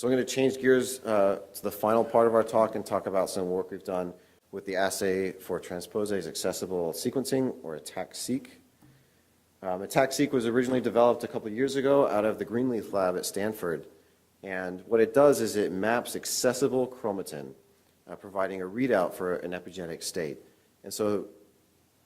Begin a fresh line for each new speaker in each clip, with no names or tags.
So I'm going to change gears to the final part of our talk and talk about some work we've done with the assay for transposase accessible sequencing, or ATAC-seq. ATAC-seq was originally developed a couple of years ago out of the Greenleaf lab at Stanford. And what it does is it maps accessible chromatin, providing a readout for an epigenetic state. And so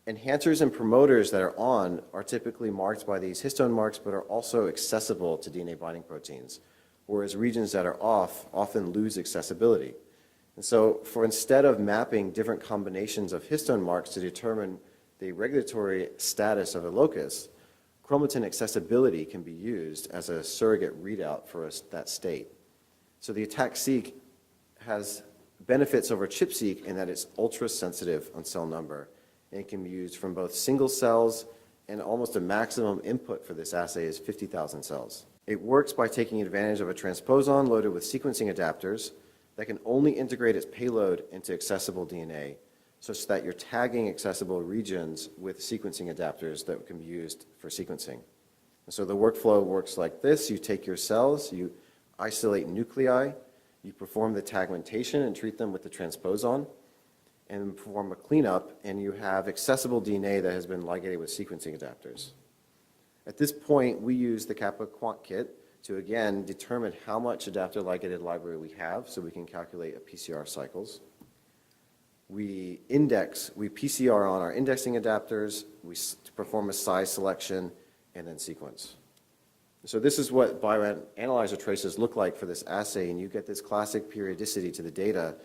enhancers and promoters that are on are typically marked by these histone marks, but are also accessible to DNA binding proteins, whereas regions that are off often lose accessibility. And so instead of mapping different combinations of histone marks to determine the regulatory status of a locus, chromatin accessibility can be used as a surrogate readout for that state. So the ATAC-seq has benefits over ChIP-seq in that it's ultra-sensitive on cell number, and it can be used from both single cells, and almost a maximum input for this assay is 50,000 cells. It works by taking advantage of a transposon loaded with sequencing adapters that can only integrate its payload into accessible DNA, such that you're tagging accessible regions with sequencing adapters that can be used for sequencing. And so the workflow works like this. You take your cells, you isolate nuclei, you perform the tagmentation and treat them with the transposon, and perform a cleanup, and you have accessible DNA that has been ligated with sequencing adapters. At this point, we use the Kappa Quant Kit to, again, determine how much adapter ligated library we have so we can calculate a PCR cycles. We PCR on our indexing adapters, we perform a size selection, and then sequence. So this is what bioanalyzer traces look like for this assay, and you get this classic periodicity to the data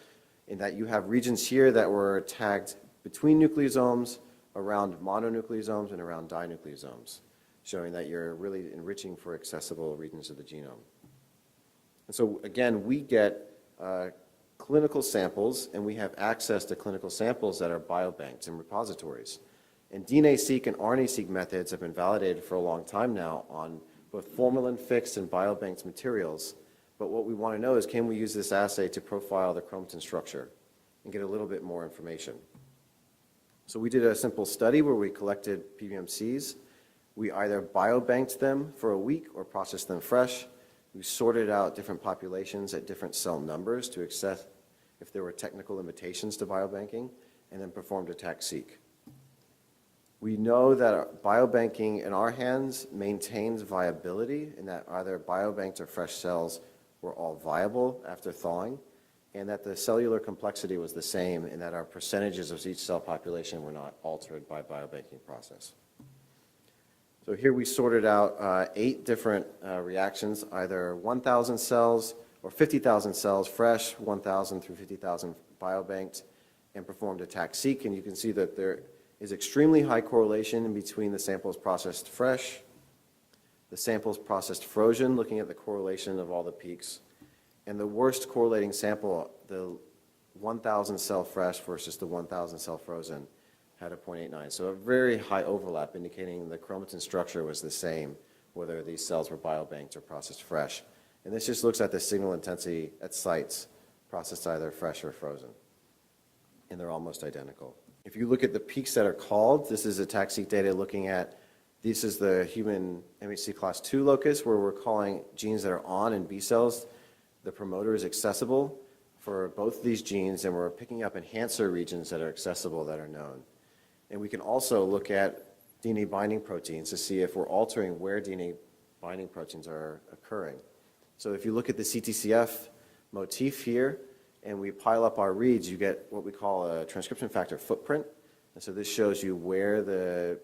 in that you have regions here that were tagged between nucleosomes, around mononucleosomes, and around dinucleosomes, showing that you're really enriching for accessible regions of the genome. And so again, we get clinical samples, and we have access to clinical samples that are biobanked in repositories. And DNA-seq and RNA-seq methods have been validated for a long time now on both formalin-fixed and biobanked materials. But what we want to know is, can we use this assay to profile the chromatin structure and get a little bit more information? So we did a simple study where we collected PBMCs. We either biobanked them for a week or processed them fresh. We sorted out different populations at different cell numbers to assess if there were technical limitations to biobanking, and then performed ATAC-seq. We know that biobanking in our hands maintains viability in that either biobanked or fresh cells were all viable after thawing, and that the cellular complexity was the same in that our percentages of each cell population were not altered by biobanking process. So here we sorted out 8 different reactions, either 1,000 cells or 50,000 cells fresh, 1,000 through 50,000 biobanked, and performed ATAC-seq. And you can see that there is extremely high correlation in between the samples processed fresh, the samples processed frozen, looking at the correlation of all the peaks, and the worst correlating sample, the 1,000 cell fresh versus the 1,000 cell frozen, had a 0.89. So a very high overlap, indicating the chromatin structure was the same, whether these cells were biobanked or processed fresh. And this just looks at the signal intensity at sites processed either fresh or frozen. And they're almost identical. If you look at the peaks that are called, this is ATAC-seq data looking at, this is the human MHC class II locus, where we're calling genes that are on in B cells. The promoter is accessible for both these genes, and we're picking up enhancer regions that are accessible that are known. And we can also look at DNA binding proteins to see if we're altering where DNA binding proteins are occurring. So if you look at the CTCF motif here, and we pile up our reads, you get what we call a transcription factor footprint. And so this shows you where the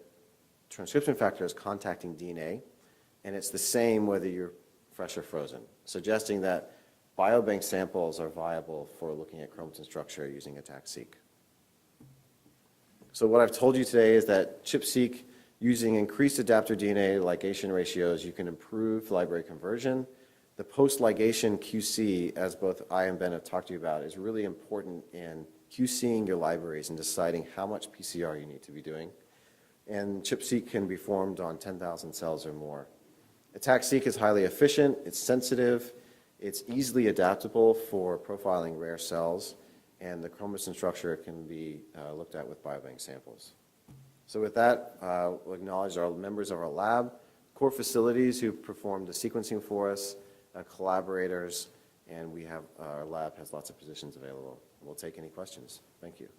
transcription factor is contacting DNA, and it's the same whether you're fresh or frozen, suggesting that biobank samples are viable for looking at chromatin structure using ATAC-seq. So what I've told you today is that ChIP-seq, using increased adapter DNA ligation ratios, you can improve library conversion. The post-ligation QC, as both I and Ben have talked to you about, is really important in QCing your libraries and deciding how much PCR you need to be doing. And ChIP-seq can be formed on 10,000 cells or more. ATAC-seq is highly efficient, it's sensitive, it's easily adaptable for profiling rare cells, and the chromatin structure can be looked at with biobank samples. So with that, we'll acknowledge our members of our lab, core facilities who performed the sequencing for us, collaborators, and our lab has lots of positions available. We'll take any questions. Thank you.